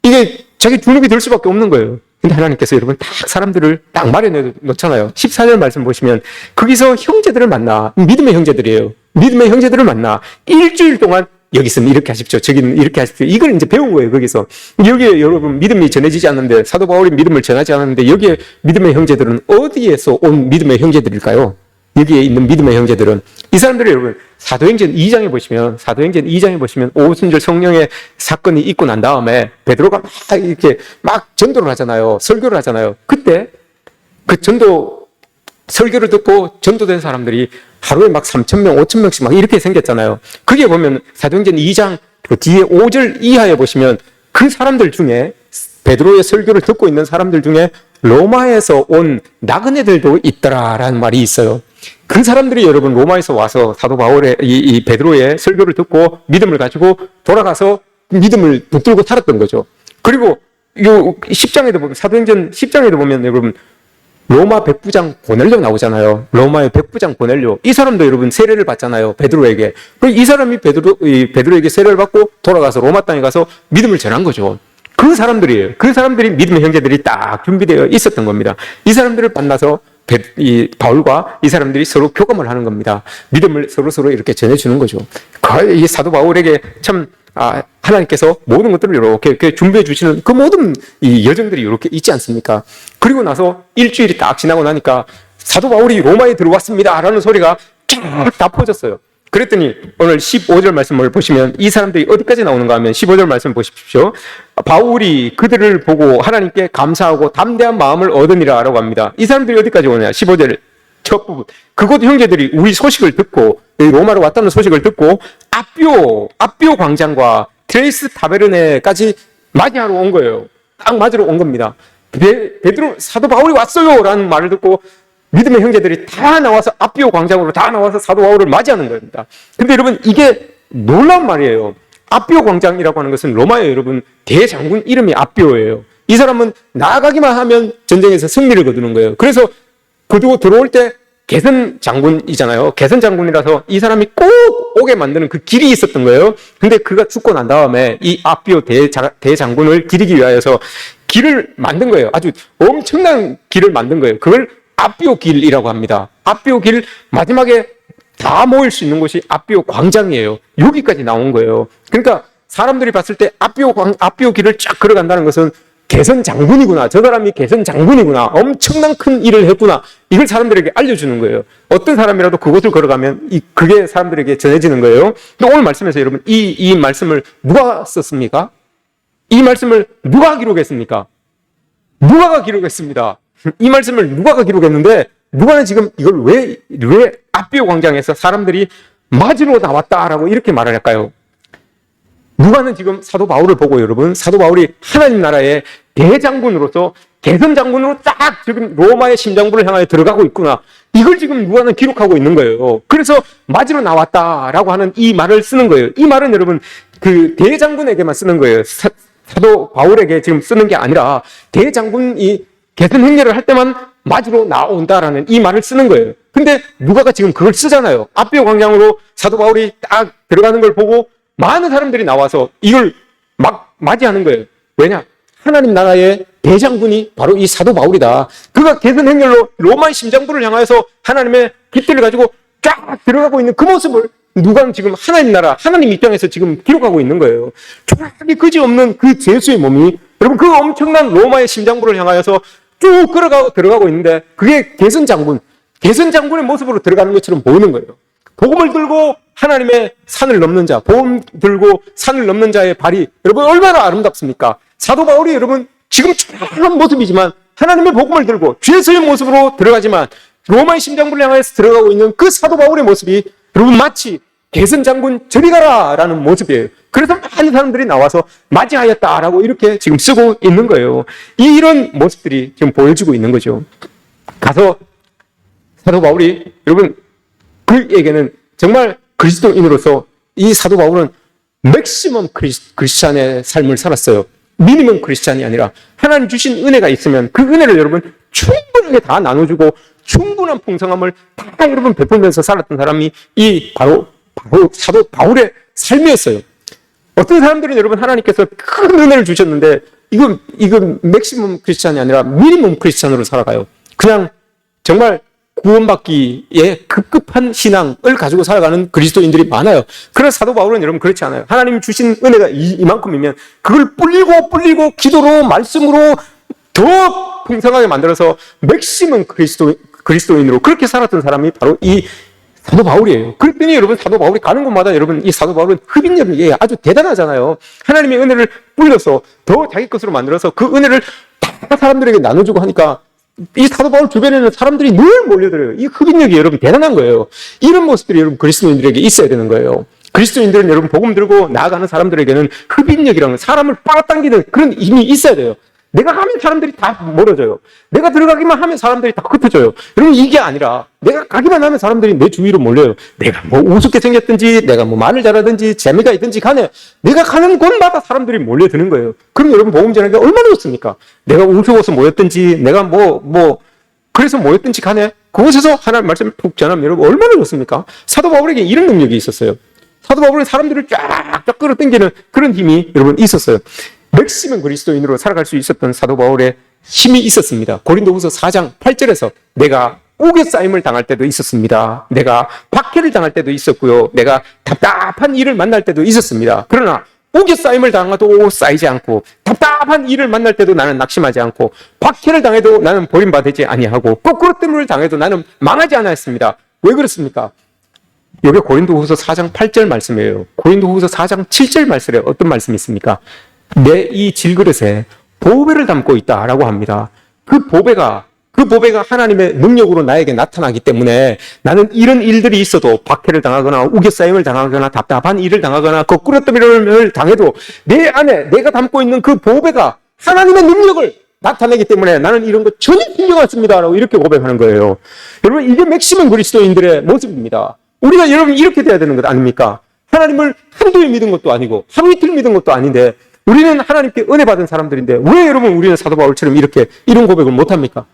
이게 자기 주눅이 들 수밖에 없는 거예요. 근데 하나님께서 여러분 딱 사람들을 딱 마련해 놓잖아요. 14절 말씀 보시면 거기서 형제들을 만나. 믿음의 형제들이에요. 믿음의 형제들을 만나. 일주일 동안 여기 있으면 이렇게 하십시오. 저기는 이렇게 하십시오. 이걸 이제 배운 거예요. 거기서. 여기에 여러분 믿음이 전해지지 않는데 사도 바울이 믿음을 전하지 않았는데 여기에 믿음의 형제들은 어디에서 온 믿음의 형제들일까요? 여기에 있는 믿음의 형제들은 이 사람들이 여러분 사도행전 2장에 보시면 오순절 성령의 사건이 있고 난 다음에 베드로가 막 이렇게 막 전도를 하잖아요. 설교를 하잖아요. 그때 그 설교를 듣고 전도된 사람들이 하루에 막 3,000명, 5,000명씩 막 이렇게 생겼잖아요. 그게 보면 사도행전 2장 그 뒤에 5절 이하에 보시면 그 사람들 중에 베드로의 설교를 듣고 있는 사람들 중에 로마에서 온 나그네들도 있더라라는 말이 있어요. 그 사람들이 여러분 로마에서 와서 사도 바울의 이 베드로의 설교를 듣고 믿음을 가지고 돌아가서 믿음을 붙들고 살았던 거죠. 그리고 요 10장에도 보면 사도행전 10장에도 보면 여러분 로마 백부장 고넬료 나오잖아요. 로마의 백부장 고넬료. 이 사람도 여러분 세례를 받잖아요. 베드로에게. 이 사람이 베드로에게 세례를 받고 돌아가서 로마 땅에 가서 믿음을 전한 거죠. 그 사람들이에요. 그 사람들이 믿음의 형제들이 딱 준비되어 있었던 겁니다. 이 사람들을 만나서 이 바울과 이 사람들이 서로 교감을 하는 겁니다. 믿음을 서로 이렇게 전해주는 거죠. 이 사도 바울에게 참 하나님께서 모든 것들을 이렇게 준비해 주시는 그 모든 이 여정들이 이렇게 있지 않습니까? 그리고 나서 일주일이 딱 지나고 나니까 사도 바울이 로마에 들어왔습니다 라는 소리가 쫙 다 퍼졌어요. 그랬더니 오늘 15절 말씀을 보시면 이 사람들이 어디까지 나오는가 하면 15절 말씀 보십시오. 바울이 그들을 보고 하나님께 감사하고 담대한 마음을 얻으니라 라고 합니다. 이 사람들이 어디까지 오냐? 15절 첫 부분. 그곳 형제들이 우리 소식을 듣고 로마로 왔다는 소식을 듣고 아비오 광장과 트레이스 타베르네까지 맞이하러 온 거예요. 딱 맞으러 온 겁니다. 베드로 사도 바울이 왔어요 라는 말을 듣고 믿음의 형제들이 다 나와서 아비오 광장으로 다 나와서 사도 바울을 맞이하는 겁니다. 근데 여러분 이게 놀라운 말이에요. 아비오 광장이라고 하는 것은 로마의 여러분 대장군 이름이 아비오예요. 이 사람은 나아가기만 하면 전쟁에서 승리를 거두는 거예요. 그래서 그리고 들어올 때 개선 장군이잖아요. 개선 장군이라서 이 사람이 꼭 오게 만드는 그 길이 있었던 거예요. 근데 그가 죽고 난 다음에 이 아비오 대장군을 기리기 위하여서 길을 만든 거예요. 아주 엄청난 길을 만든 거예요. 그걸 아비오 길이라고 합니다. 아비오 길 마지막에 다 모일 수 있는 곳이 아비오 광장이에요. 여기까지 나온 거예요. 그러니까 사람들이 봤을 때 아비오 길을 쫙 걸어간다는 것은 개선 장군이구나. 저 사람이 개선 장군이구나. 엄청난 큰 일을 했구나. 이걸 사람들에게 알려주는 거예요. 어떤 사람이라도 그곳을 걸어가면 그게 사람들에게 전해지는 거예요. 근데 오늘 말씀에서 여러분 이 말씀을 누가 썼습니까? 이 말씀을 누가 기록했습니까? 누가가 기록했습니다. 이 말씀을 누가가 기록했는데 누가는 지금 이걸 왜 아비오 광장에서 사람들이 맞으러 나왔다라고 이렇게 말을 할까요? 누가는 지금 사도 바울을 보고 여러분 사도 바울이 하나님 나라의 대장군으로서 개선 장군으로 딱 지금 로마의 심장부를 향하여 들어가고 있구나. 이걸 지금 누가는 기록하고 있는 거예요. 그래서 맞으러 나왔다라고 하는 이 말을 쓰는 거예요. 이 말은 여러분 그 대장군에게만 쓰는 거예요. 사도 바울에게 지금 쓰는 게 아니라 대장군이 개선 행렬을 할 때만 맞으러 나온다라는 이 말을 쓰는 거예요. 근데 누가가 지금 그걸 쓰잖아요. 아비오 광장으로 사도 바울이 딱 들어가는 걸 보고 많은 사람들이 나와서 이걸 막 맞이하는 거예요. 왜냐? 하나님 나라의 대장군이 바로 이 사도 바울이다. 그가 개선 행렬로 로마의 심장부를 향해서 하나님의 깃대를 가지고 쫙 들어가고 있는 그 모습을 누가는 지금 하나님 나라, 하나님 입장에서 지금 기록하고 있는 거예요. 조락이 그지없는 그 제수의 몸이 여러분 그 엄청난 로마의 심장부를 향하여서 쭉 들어가고 있는데 그게 개선 장군의 모습으로 들어가는 것처럼 보이는 거예요. 복음을 들고 하나님의 산을 넘는 자, 복음 들고 산을 넘는 자의 발이 여러분 얼마나 아름답습니까? 사도 바울이 여러분 지금 초라한 모습이지만 하나님의 복음을 들고 죄수의 모습으로 들어가지만 로마의 심장부를 향해서 들어가고 있는 그 사도 바울의 모습이 여러분 마치 개선 장군 저리 가라 라는 모습이에요. 그래서 많은 사람들이 나와서 맞이하였다라고 이렇게 지금 쓰고 있는 거예요. 이런 모습들이 지금 보여지고 있는 거죠. 가서 사도 바울이 여러분 그에게는 정말 그리스도인으로서 이 사도 바울은 맥시멈 크리스찬의 삶을 살았어요. 미니멈 크리스찬이 아니라 하나님 주신 은혜가 있으면 그 은혜를 여러분 충분하게 다 나눠주고 충분한 풍성함을 다 여러분 베풀면서 살았던 사람이 이 바로 사도 바울의 삶이었어요. 어떤 사람들은 여러분 하나님께서 큰 은혜를 주셨는데 이건 맥시멈 크리스찬이 아니라 미니멈 크리스찬으로 살아가요. 그냥 정말 구원받기에 급급한 신앙을 가지고 살아가는 그리스도인들이 많아요. 그러나 사도 바울은 여러분 그렇지 않아요. 하나님이 주신 은혜가 이만큼이면 그걸 불리고 기도로 말씀으로 더 풍성하게 만들어서 맥시멈 그리스도인으로 그렇게 살았던 사람이 바로 이 사도 바울이에요. 그랬더니 여러분 사도 바울이 가는 곳마다 여러분 이 사도 바울은 흡인력이 아주 대단하잖아요. 하나님의 은혜를 불려서 더 자기 것으로 만들어서 그 은혜를 다 사람들에게 나눠주고 하니까 이 사도 바울 주변에는 사람들이 늘 몰려들어요. 이 흡인력이 여러분 대단한 거예요. 이런 모습들이 여러분 그리스도인들에게 있어야 되는 거예요. 그리스도인들은 여러분 복음 들고 나아가는 사람들에게는 흡인력이라는 사람을 빨아당기는 그런 힘이 있어야 돼요. 내가 가면 사람들이 다 멀어져요. 내가 들어가기만 하면 사람들이 다 흩어져요. 여러분 이게 아니라 내가 가기만 하면 사람들이 내 주위로 몰려요. 내가 뭐 우습게 생겼든지 내가 뭐 말을 잘하든지 재미가 있든지 간에 내가 가는 곳마다 사람들이 몰려드는 거예요. 그럼 여러분 복음 전하기가 얼마나 좋습니까? 내가 우스워서 모였든지 내가 그래서 모였든지 간에 그곳에서 하나님 말씀을 푹 전하면 여러분 얼마나 좋습니까? 사도 바울에게 이런 능력이 있었어요. 사도 바울은 사람들을 쫙쫙 끌어당기는 그런 힘이 여러분 있었어요. 맥시멈 그리스도인으로 살아갈 수 있었던 사도 바울의 힘이 있었습니다. 고린도후서 4장 8절에서 내가 우겨싸임을 당할 때도 있었습니다. 내가 박해를 당할 때도 있었고요. 내가 답답한 일을 만날 때도 있었습니다. 그러나 우겨싸임을 당해도 쌓이지 않고 답답한 일을 만날 때도 나는 낙심하지 않고 박해를 당해도 나는 버림받지 아니하고 거꾸로뜸을 당해도 나는 망하지 않았습니다. 왜 그렇습니까? 여기 고린도후서 4장 8절 말씀이에요. 고린도후서 4장 7절 말씀에 어떤 말씀이 있습니까? 내 이 질그릇에 보배를 담고 있다라고 합니다. 그 보배가 하나님의 능력으로 나에게 나타나기 때문에 나는 이런 일들이 있어도 박해를 당하거나 우겨싸임을 당하거나 답답한 일을 당하거나 거꾸로뜸을 당해도 내 안에 내가 담고 있는 그 보배가 하나님의 능력을 나타내기 때문에 나는 이런 거 전혀 신경 안 씁니다 라고 이렇게 고백하는 거예요. 여러분 이게 맥시멈 그리스도인들의 모습입니다. 우리가 여러분 이렇게 돼야 되는 것 아닙니까? 하나님을 한두에 믿은 것도 아니고 하루 이틀 믿은 것도 아닌데 우리는 하나님께 은혜 받은 사람들인데 왜 여러분 우리는 사도 바울처럼 이런 고백을 못합니까?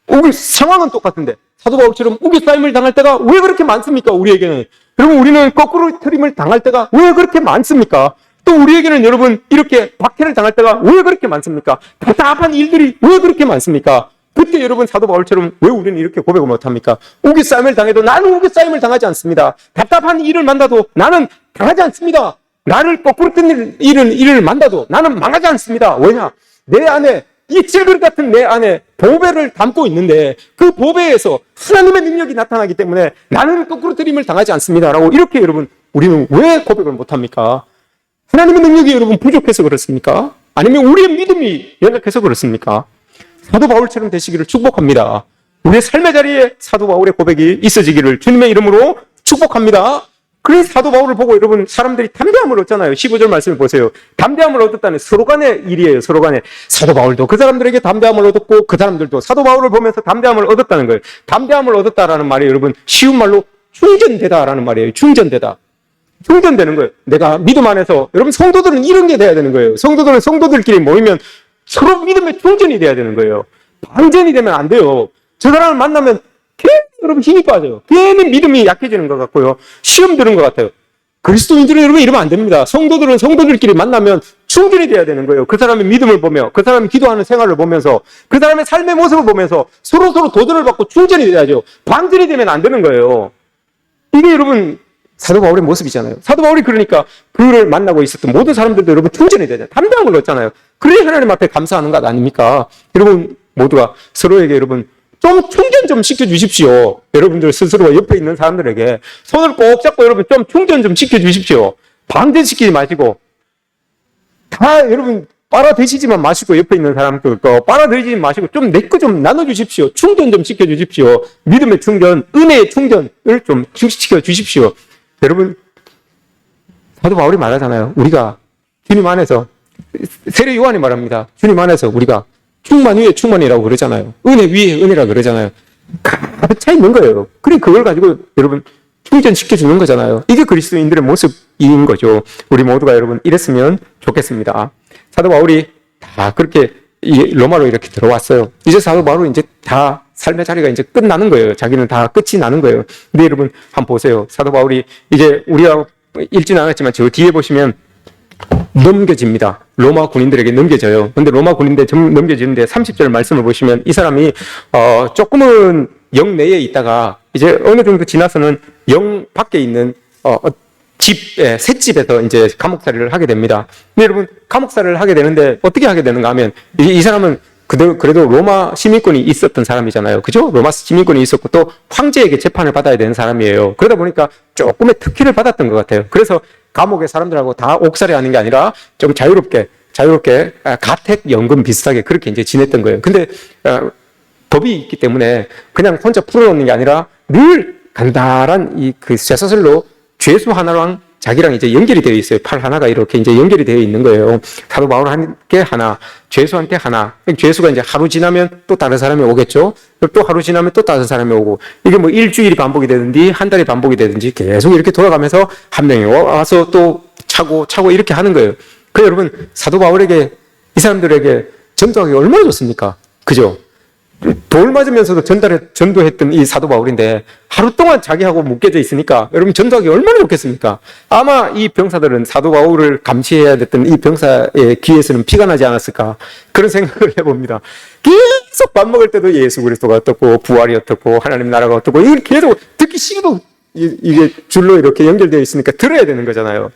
우리 상황은 똑같은데 사도 바울처럼 우겨싸임을 당할 때가 왜 그렇게 많습니까? 우리에게는 여러분 우리는 거꾸로 트림을 당할 때가 왜 그렇게 많습니까? 또 우리에게는 여러분 이렇게 박해를 당할 때가 왜 그렇게 많습니까? 답답한 일들이 왜 그렇게 많습니까? 그때 여러분 사도 바울처럼 왜 우리는 이렇게 고백을 못합니까? 우겨싸임을 당해도 나는 우겨싸임을 당하지 않습니다. 답답한 일을 만나도 나는 당하지 않습니다. 나를 거꾸로 뜬 일을 만나도 나는 망하지 않습니다. 왜냐? 내 안에 이 질그릇 같은 내 안에 보배를 담고 있는데 그 보배에서 하나님의 능력이 나타나기 때문에 나는 거꾸로 뜨림을 당하지 않습니다라고 이렇게 여러분 우리는 왜 고백을 못합니까? 하나님의 능력이 여러분 부족해서 그렇습니까? 아니면 우리의 믿음이 연약해서 그렇습니까? 사도 바울처럼 되시기를 축복합니다. 우리의 삶의 자리에 사도 바울의 고백이 있어지기를 주님의 이름으로 축복합니다. 그래서 사도 바울을 보고 여러분 사람들이 담대함을 얻잖아요. 15절 말씀을 보세요. 담대함을 얻었다는 서로 간의 일이에요. 서로 간에. 사도 바울도 그 사람들에게 담대함을 얻었고 그 사람들도 사도 바울을 보면서 담대함을 얻었다는 거예요. 담대함을 얻었다라는 말이 여러분 쉬운 말로 충전되다라는 말이에요. 충전되다. 충전되는 거예요. 내가 믿음 안에서 여러분 성도들은 이런 게 돼야 되는 거예요. 성도들은 성도들끼리 모이면 서로 믿음의 충전이 돼야 되는 거예요. 방전이 되면 안 돼요. 저 사람을 만나면 괜히 여러분 힘이 빠져요. 괜히 믿음이 약해지는 것 같고요. 시험 드는 것 같아요. 그리스도인들은 여러분 이러면 안 됩니다. 성도들은 성도들끼리 만나면 충전이 돼야 되는 거예요. 그 사람의 믿음을 보며 그 사람이 기도하는 생활을 보면서 그 사람의 삶의 모습을 보면서 서로서로 도전을 받고 충전이 돼야죠. 방전이 되면 안 되는 거예요. 이게 여러분 사도 바울의 모습이잖아요. 사도 바울이 그러니까 그를 만나고 있었던 모든 사람들도 여러분 충전이 되잖아요. 담대함을 얻잖아요. 그래야 하나님 앞에 감사하는 것 아닙니까? 여러분 모두가 서로에게 여러분 좀 충전 좀 시켜주십시오. 여러분들 스스로 옆에 있는 사람들에게 손을 꼭 잡고 여러분 좀 충전 좀 시켜주십시오. 방전시키지 마시고 다 여러분 빨아드시지만 마시고 옆에 있는 사람들 거 빨아들이지 마시고 좀 내 거 좀 나눠주십시오. 충전 좀 시켜주십시오. 믿음의 충전, 은혜의 충전을 좀 시켜 주십시오. 여러분 사도 바울이 말하잖아요. 우리가 주님 안에서 세례 요한이 말합니다. 주님 안에서 우리가 충만 위에 충만이라고 그러잖아요. 은혜 위에 은혜라고 그러잖아요. 가득 차 있는 거예요. 그래 그걸 가지고 여러분 충전시켜 주는 거잖아요. 이게 그리스도인들의 모습인 거죠. 우리 모두가 여러분 이랬으면 좋겠습니다. 사도 바울이 다 그렇게 로마로 이렇게 들어왔어요. 이제 사도 바울은 이제 다 삶의 자리가 이제 끝나는 거예요. 자기는 다 끝이 나는 거예요. 근데 여러분 한번 보세요. 사도 바울이 이제 우리가 읽지는 않았지만 저 뒤에 보시면 넘겨집니다. 로마 군인들에게 넘겨져요. 근데 로마 군인들에 넘겨지는데 30절 말씀을 보시면 이 사람이 조금은 영 내에 있다가 이제 어느 정도 지나서는 영 밖에 있는 셋집에서 이제 감옥살이를 하게 됩니다. 근데 여러분 감옥살이를 하게 되는데 어떻게 하게 되는가 하면 이 사람은 그래도 로마 시민권이 있었던 사람이잖아요. 그죠? 로마 시민권이 있었고 또 황제에게 재판을 받아야 되는 사람이에요. 그러다 보니까 조금의 특혜를 받았던 것 같아요. 그래서 감옥의 사람들하고 다 옥살이 하는 게 아니라 좀 자유롭게 가택연금 비슷하게 그렇게 이제 지냈던 거예요. 근데 법이 있기 때문에 그냥 혼자 풀어놓는 게 아니라 늘 간단한 그 쇠사슬로 죄수 하나랑 자기랑 이제 연결이 되어 있어요. 팔 하나가 이렇게 이제 연결이 되어 있는 거예요. 사도 바울한테 하나, 죄수한테 하나. 죄수가 이제 하루 지나면 또 다른 사람이 오겠죠. 또 하루 지나면 또 다른 사람이 오고. 이게 뭐 일주일이 반복이 되든지 한 달이 반복이 되든지 계속 이렇게 돌아가면서 한 명이 와서 또 차고 이렇게 하는 거예요. 그래서 여러분 사도 바울에게 이 사람들에게 전도하기 얼마나 좋습니까? 그죠? 돌 맞으면서도 전도했던 이 사도 바울인데 하루 동안 자기하고 묶여져 있으니까 여러분 전도하기 얼마나 좋겠습니까? 아마 이 병사들은 사도 바울을 감시해야 됐던 이 병사의 귀에서는 피가 나지 않았을까 그런 생각을 해봅니다. 계속 밥 먹을 때도 예수 그리스도가 어떻고 부활이 어떻고 하나님 나라가 어떻고 이걸 계속 듣기 싫어도 이게 줄로 이렇게 연결되어 있으니까 들어야 되는 거잖아요.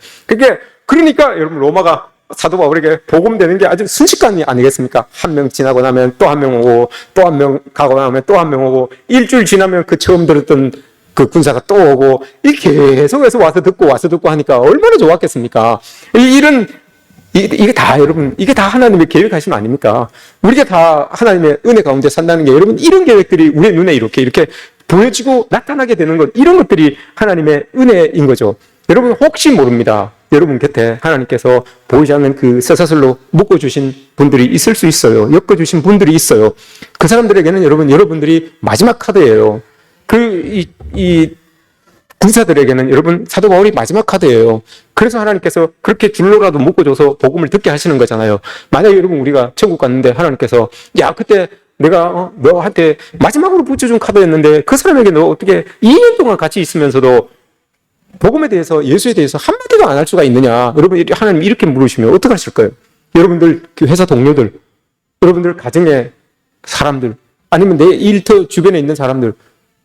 그러니까 여러분 로마가 사도 바울에게 복음되는 게 아주 순식간이 아니겠습니까? 한 명 지나고 나면 또 한 명 오고 또 한 명 가고 나면 또 한 명 오고 일주일 지나면 그 처음 들었던 그 군사가 또 오고 이렇게 계속해서 와서 듣고 하니까 얼마나 좋았겠습니까? 이게 다 여러분 이게 다 하나님의 계획하심 아닙니까? 우리가 다 하나님의 은혜 가운데 산다는 게 여러분 이런 계획들이 우리의 눈에 이렇게 보여지고 나타나게 되는 것 이런 것들이 하나님의 은혜인 거죠. 여러분 혹시 모릅니다. 여러분 곁에 하나님께서 보이지 않는 그 쇠사슬로 묶어주신 분들이 있을 수 있어요. 엮어주신 분들이 있어요. 그 사람들에게는 여러분들이 마지막 카드예요. 이 군사들에게는 여러분 사도 바울이 마지막 카드예요. 그래서 하나님께서 그렇게 줄로라도 묶어줘서 복음을 듣게 하시는 거잖아요. 만약에 여러분 우리가 천국 갔는데 하나님께서 야 그때 내가 너한테 마지막으로 붙여준 카드였는데 그 사람에게 너 어떻게 2년 동안 같이 있으면서도 복음에 대해서 예수에 대해서 한마디도 안 할 수가 있느냐. 여러분 하나님 이렇게 물으시면 어떡하실 거예요? 여러분들 회사 동료들, 여러분들 가정의 사람들, 아니면 내 일터 주변에 있는 사람들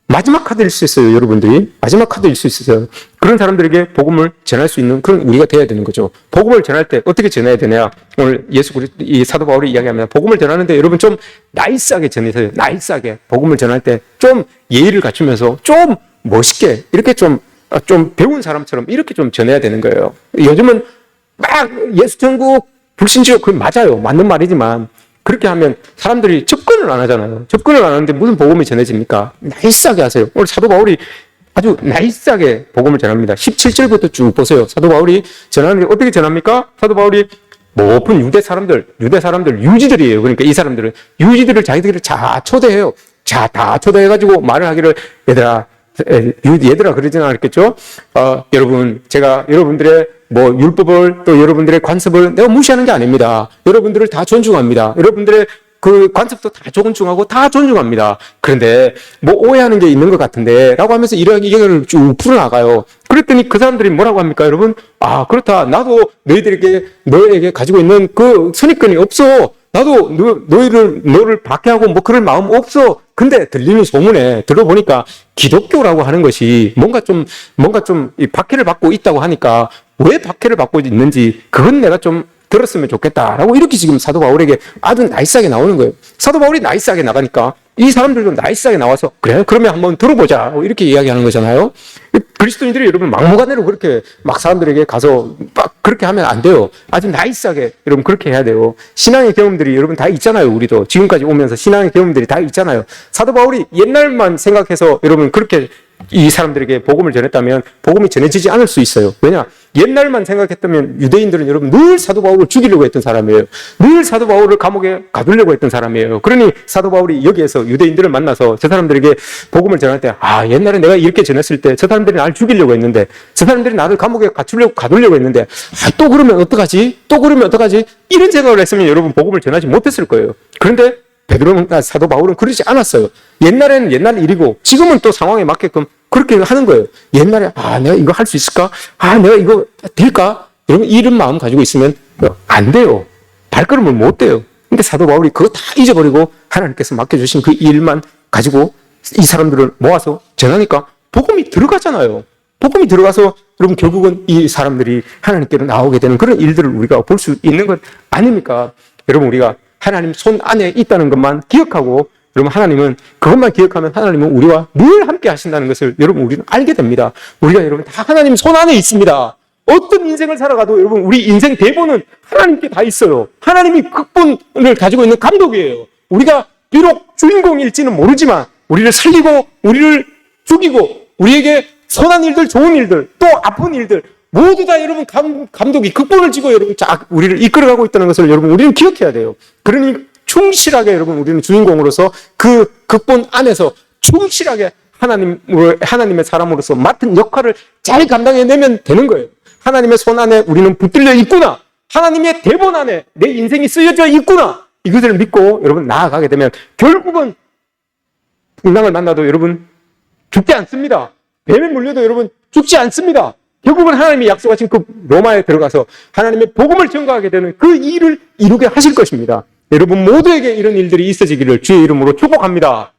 마지막 카드일 수 있어요. 여러분들이 마지막 카드일 수 있어요. 그런 사람들에게 복음을 전할 수 있는 그런 우리가 돼야 되는 거죠. 복음을 전할 때 어떻게 전해야 되냐? 오늘 예수 그리스도 이 사도 바울이 이야기합니다. 복음을 전하는데 여러분 좀 나이스하게 전해서요. 나이스하게 복음을 전할 때 좀 예의를 갖추면서 좀 멋있게 이렇게 좀 배운 사람처럼 이렇게 좀 전해야 되는 거예요. 요즘은 막 예수 천국 불신지옥 그건 맞아요. 맞는 말이지만 그렇게 하면 사람들이 접근을 안 하잖아요. 접근을 안 하는데 무슨 복음이 전해집니까? 나이스하게 하세요. 오늘 사도 바울이 아주 나이스하게 복음을 전합니다. 17절부터 쭉 보세요. 사도 바울이 전하는 게 어떻게 전합니까? 사도 바울이 높은 유대 사람들, 유지들이에요. 그러니까 이 사람들은 유지들을 자기들을 다 초대해요. 자, 다 초대해가지고 말을 하기를, 얘들아 그러지는 않았겠죠? 여러분, 제가 여러분들의 뭐 율법을 또 여러분들의 관습을 내가 무시하는 게 아닙니다. 여러분들을 다 존중합니다. 여러분들의 그 관습도 다 존중하고 다 존중합니다. 그런데 뭐 오해하는 게 있는 것 같은데 라고 하면서 이런 의견을 쭉 풀어나가요. 그랬더니 그 사람들이 뭐라고 합니까, 여러분? 아, 그렇다. 나도 너에게 가지고 있는 그 선입견이 없어. 나도 너를 박해하고 뭐 그럴 마음 없어. 근데 들리는 소문에 들어보니까 기독교라고 하는 것이 뭔가 좀 이 박해를 받고 있다고 하니까 왜 박해를 받고 있는지 그건 내가 좀 들었으면 좋겠다라고 이렇게 지금 사도 바울에게 아주 나이스하게 나오는 거예요. 사도 바울이 나이스하게 나가니까 이 사람들도 나이스하게 나와서 그래? 그러면 한번 들어보자. 이렇게 이야기하는 거잖아요. 그리스도인들이 여러분 막무가내로 그렇게 막 사람들에게 가서 막 그렇게 하면 안 돼요. 아주 나이스하게 여러분 그렇게 해야 돼요. 신앙의 경험들이 여러분 다 있잖아요. 우리도 지금까지 오면서 신앙의 경험들이 다 있잖아요. 사도 바울이 옛날만 생각해서 여러분 그렇게 이 사람들에게 복음을 전했다면 복음이 전해지지 않을 수 있어요. 왜냐? 옛날만 생각했다면 유대인들은 여러분 늘 사도 바울을 죽이려고 했던 사람이에요. 늘 사도 바울을 감옥에 가두려고 했던 사람이에요. 그러니 사도 바울이 여기에서 유대인들을 만나서 저 사람들에게 복음을 전할 때 옛날에 내가 이렇게 전했을 때 저 사람들이 나를 죽이려고 했는데 저 사람들이 나를 감옥에 가두려고 했는데 또 그러면 어떡하지? 이런 생각을 했으면 여러분 복음을 전하지 못했을 거예요. 그런데 사도 바울은 그러지 않았어요. 옛날에는 옛날 일이고 지금은 또 상황에 맞게끔 그렇게 하는 거예요. 옛날에 내가 이거 할 수 있을까? 내가 이거 될까? 여러분 이런 마음 가지고 있으면 안 돼요. 발걸음을 못 떼요. 근데 사도 바울이 그거 다 잊어버리고 하나님께서 맡겨주신 그 일만 가지고 이 사람들을 모아서 전하니까 복음이 들어가잖아요. 복음이 들어가서 여러분 결국은 이 사람들이 하나님께로 나오게 되는 그런 일들을 우리가 볼 수 있는 것 아닙니까? 여러분 우리가 하나님 손 안에 있다는 것만 기억하고 여러분 하나님은 그것만 기억하면 하나님은 우리와 늘 함께 하신다는 것을 여러분 우리는 알게 됩니다. 우리가 여러분 다 하나님 손 안에 있습니다. 어떤 인생을 살아가도 여러분 우리 인생 대본은 하나님께 다 있어요. 하나님이 극본을 가지고 있는 감독이에요. 우리가 비록 주인공일지는 모르지만 우리를 살리고 우리를 죽이고 우리에게 선한 일들 좋은 일들 또 아픈 일들 모두 다 여러분 감독이 극본을 지고 여러분 우리를 이끌어가고 있다는 것을 여러분 우리는 기억해야 돼요. 그러니 충실하게 여러분 우리는 주인공으로서 그 극본 안에서 충실하게 하나님의 사람으로서 맡은 역할을 잘 감당해내면 되는 거예요. 하나님의 손 안에 우리는 붙들려 있구나. 하나님의 대본 안에 내 인생이 쓰여져 있구나. 이것을 믿고 여러분 나아가게 되면 결국은 풍랑을 만나도 여러분 죽지 않습니다. 뱀에 물려도 여러분 죽지 않습니다. 결국은 하나님이 약속하신 그 로마에 들어가서 하나님의 복음을 전가하게 되는 그 일을 이루게 하실 것입니다. 여러분 모두에게 이런 일들이 있어지기를 주의 이름으로 축복합니다.